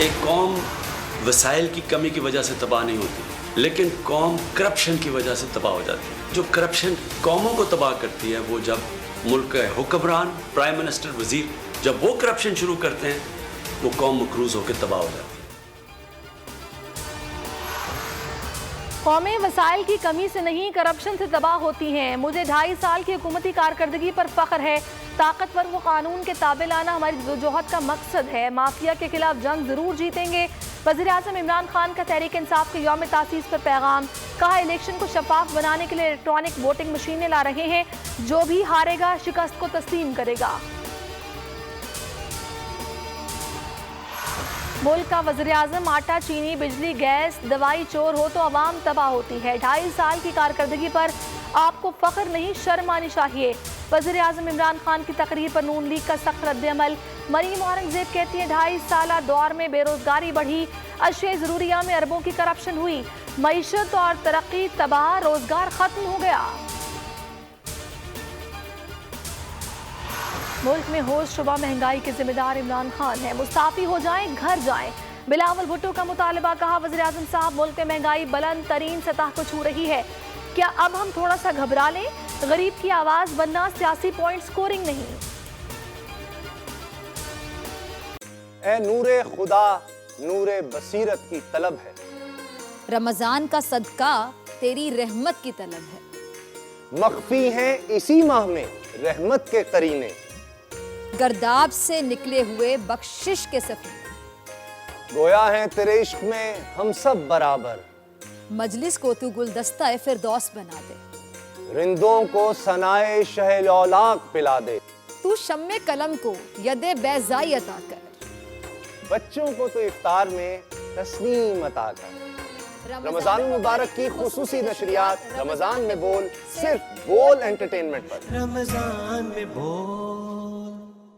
एक कौम वसाइल की कमी की वजह से तबाह नहीं होती, लेकिन कौम करप्शन की वजह से तबाह हो जाती है। जो करप्शन कौमों को तबाह करती है वो जब मुल्क के हुक्मरान, प्राइम मिनिस्टर, वजीर जब वो करप्शन शुरू करते हैं, वो कौम मकरूज होकर तबाह हो जाती है। कौमें वसाइल की कमी से नहीं करप्शन से तबाह होती हैं। मुझे 2.5 साल की हुकूमती कारकर्दगी पर फख्र है। ताकतवर को कानून के ताबे लाना हमारी जदोजहद का मकसद है। माफिया के खिलाफ जंग जरूर जीतेंगे। वज़ीर-ए-आज़म इमरान खान का तहरीक इंसाफ के यौम तासीस पर पैगाम। कहा, इलेक्शन को शफाफ बनाने के लिए इलेक्ट्रॉनिक वोटिंग मशीनें ला रहे हैं। जो भी हारेगा शिकस्त को तस्लीम करेगा। मुल्क का वज़ीर-ए-आज़म आटा, चीनी, बिजली, गैस, दवाई चोर हो तो अवाम तबाह होती है। 2.5 साल की कारकर्दगी पर आपको फख्र नहीं शर्म आनी चाहिए। वज़ीर-ए-आज़म इमरान खान की तकरीर पर नून लीग का सख्त रद्द-ए-अमल। मरीम औरंगजेब कहती है, 2.5 साल दौर में बेरोजगारी बढ़ी, अशिया ज़रूरिया में अरबों की करप्शन हुई, मईशत और तरक्की तबाह, रोजगार खत्म हो गया। मुल्क में होश शुबा महंगाई के जिम्मेदार इमरान खान है। मुस्ताफी हो जाएं, घर जाएं। बिलावल भुट्टो का मुतालबा। कहा, वज़ीर-ए-आज़म साहब, मुल्क में महंगाई बुलंद तरीन सतह को छू रही है। क्या अब हम थोड़ा सा घबरा लें? गरीब की आवाज बनना सियासी पॉइंट स्कोरिंग नहीं। ए नूरे खुदा, नूरे बसीरत की तलब है। रमजान का सदका तेरी रहमत की तलब है। मख्फी हैं इसी माह में रहमत के करीने। गर्दाब से निकले हुए बख्शिश के सफीने। गोया है तेरे इश्क में हम सब बराबर। मजलिस को तू गुलदस्ता फिरदौस बना दे। रिंदों को सनाए शहलौलाक पिला दे। तू शम्मे कलम को यदे बैज़ाई अता कर। बच्चों को तो इफ्तार में तस्नीम अता कर। रमजान मुबारक की खुसूसी नशरियात रमजान में बोल, सिर्फ बोल एंटरटेनमेंट पर। रमजान में बोल।